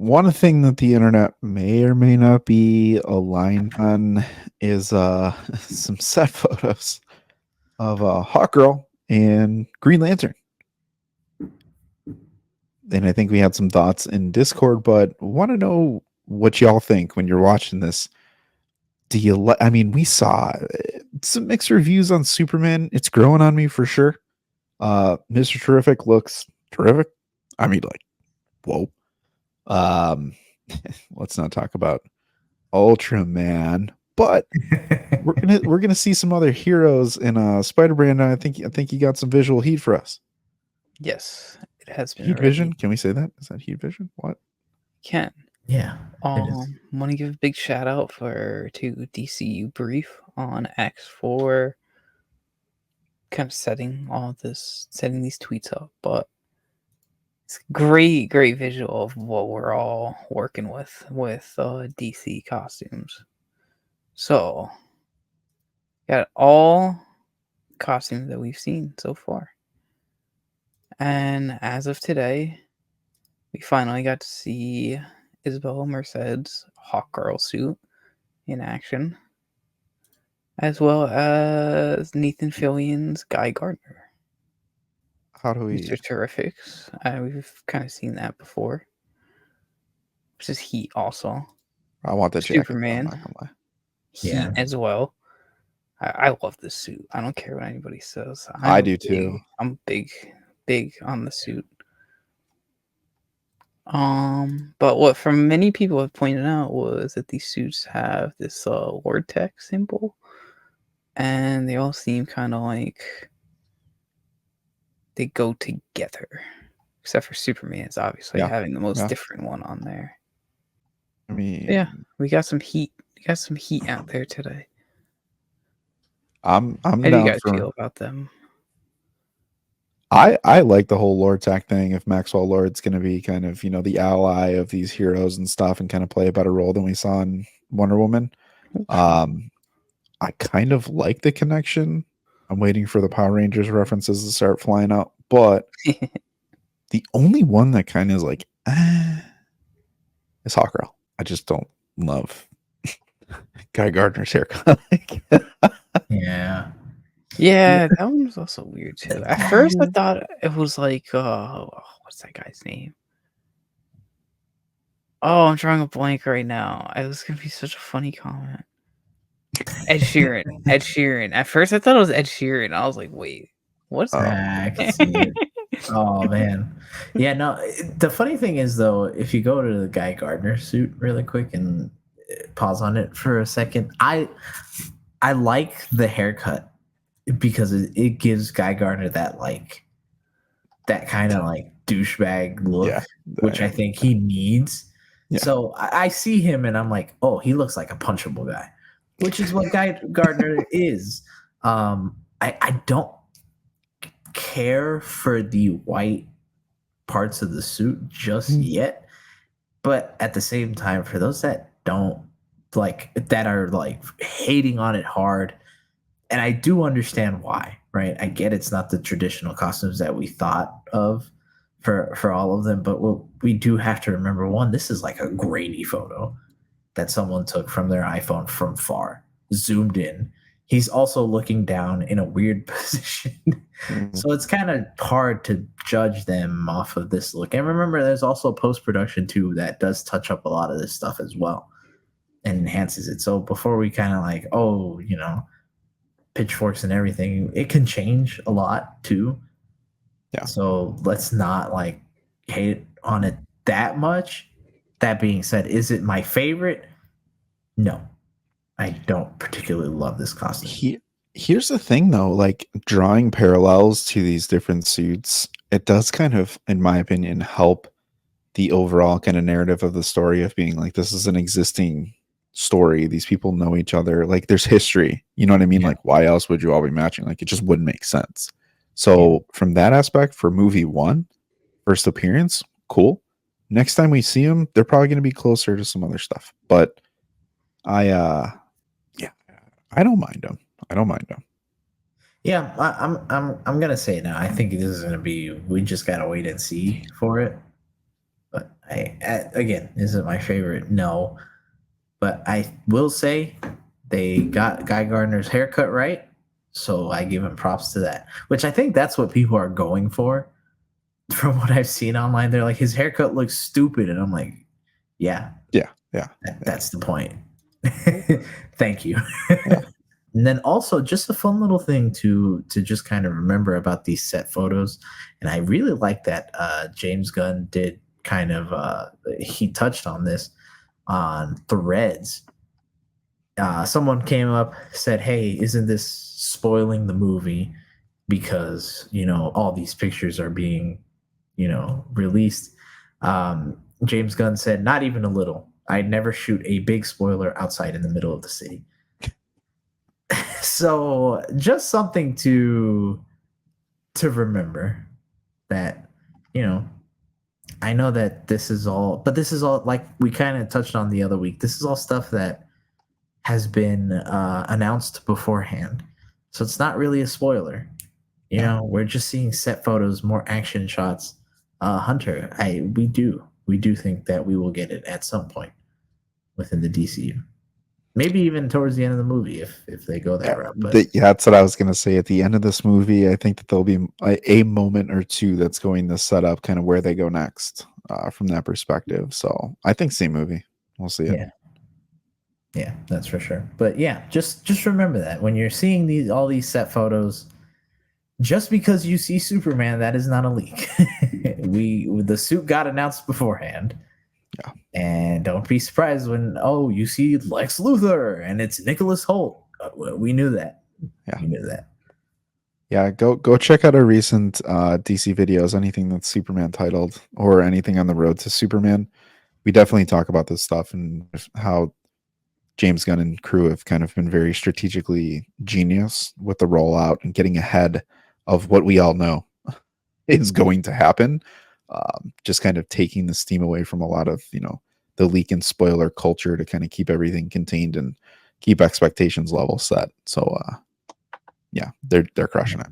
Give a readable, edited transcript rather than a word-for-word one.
one thing that the internet may or may not be aligned on is some set photos of Hawkgirl and Green Lantern. And I think we had some thoughts in Discord, but want to know what y'all think when you're watching this. Do you I mean, we saw some mixed reviews on Superman. It's growing on me for sure. Mr. Terrific looks terrific. I mean, like, whoa. Um, let's not talk about Ultraman, but we're gonna see some other heroes in Spider-Man. I think you got some visual heat for us. Yes, it has been Heat already. vision? Can we say that? Is that heat vision? What? Can. Yeah. Want to give a big shout out to DCU Brief on X for kind of setting these tweets up, but it's great visual of what we're all working with DC costumes. So got all costumes that we've seen so far, and as of today, we finally got to see Isabella Merced's Hawkgirl suit in action, as well as Nathan Fillion's Guy Gardner. How do we? Mr. Terrifics. We've kind of seen that before. Which is Heat also. I want the jacket. Superman. I'm not gonna lie. Heat as well. I love this suit. I don't care what anybody says. I do too. I'm big on the suit. But what from many people have pointed out was that these suits have this Lord Tech symbol, and they all seem kind of like they go together, except for Superman's obviously having the most different one on there. I mean, yeah, we got some heat. We got some heat out there today. I'm How do down you guys for. feel about them? I like the whole Lord Tech thing. If Maxwell Lord's going to be kind of the ally of these heroes and stuff, and kind of play a better role than we saw in Wonder Woman, I kind of like the connection. I'm waiting for the Power Rangers references to start flying out, but the only one that kind of is like is Hawkgirl. I just don't love Guy Gardner's haircut. Yeah, that one was also weird too. At first, I thought it was like, what's that guy's name? Oh, I'm drawing a blank right now. It was gonna be such a funny comment. Ed Sheeran. At first, I thought it was Ed Sheeran. I was like, wait, what's that? I can see it. Oh man, yeah. No, the funny thing is though, if you go to the Guy Gardner suit really quick and pause on it for a second, I like the haircut because it gives Guy Gardner that kind of like douchebag look, which I think he needs. Yeah. So I see him and I'm like, oh, he looks like a punchable guy, which is what Guy Gardner is. I don't care for the white parts of the suit just yet, but at the same time, for those that don't that are like hating on it hard, and I do understand why, right? I get it's not the traditional costumes that we thought of for all of them, but we do have to remember, one, this is like a grainy photo that someone took from their iPhone from far, zoomed in. He's also looking down in a weird position. So it's kind of hard to judge them off of this look. And remember, there's also post-production too that does touch up a lot of this stuff as well and enhances it. So before we kind of pitchforks and everything, it can change a lot too. Yeah. So let's not hate on it that much. That being said, is it my favorite? No. I don't particularly love this costume. Here's the thing though, like drawing parallels to these different suits, it does kind of, in my opinion, help the overall kind of narrative of the story of being like, this is an existing story. These people know each other. Like there's history. You know what I mean? Yeah. Like why else would you all be matching? Like it just wouldn't make sense. So from that aspect, for movie one, first appearance, cool. Next time we see them, they're probably going to be closer to some other stuff. But I don't mind them. Yeah, I'm gonna say now. I think this is gonna be. We just gotta wait and see for it. But again, is it my favorite? No. But I will say they got Guy Gardner's haircut right. So I give him props to that, which I think that's what people are going for. From what I've seen online, they're like, his haircut looks stupid. And I'm like, yeah, Yeah. that's the point. Thank you. Yeah. And then also just a fun little thing to just kind of remember about these set photos. And I really like that James Gunn did kind of he touched on this on Threads. Someone came up, said, hey, isn't this spoiling the movie because all these pictures are being released? James Gunn said, not even a little. I'd never shoot a big spoiler outside in the middle of the city. So just something to remember that, I know that this is all like we kind of touched on the other week. This is all stuff that has been announced beforehand. So it's not really a spoiler. We're just seeing set photos, more action shots. Hunter, we do think that we will get it at some point within the DCU. Maybe even towards the end of the movie if they go that route. But that's what I was going to say. At the end of this movie, I think that there'll be a moment or two that's going to set up kind of where they go next from that perspective. So I think same movie. We'll see it. Yeah, that's for sure. But yeah, just remember that when you're seeing all these set photos, just because you see Superman, that is not a leak. The suit got announced beforehand. Yeah. And don't be surprised when you see Lex Luthor and it's Nicholas Hoult. We knew that. Yeah. We knew that. Yeah, go check out our recent DC videos, anything that's Superman titled or anything on the road to Superman. We definitely talk about this stuff and how James Gunn and crew have kind of been very strategically genius with the rollout and getting ahead of what we all know is going to happen. Just kind of taking the steam away from a lot of, the leak and spoiler culture to kind of keep everything contained and keep expectations level set. So, yeah, they're crushing it.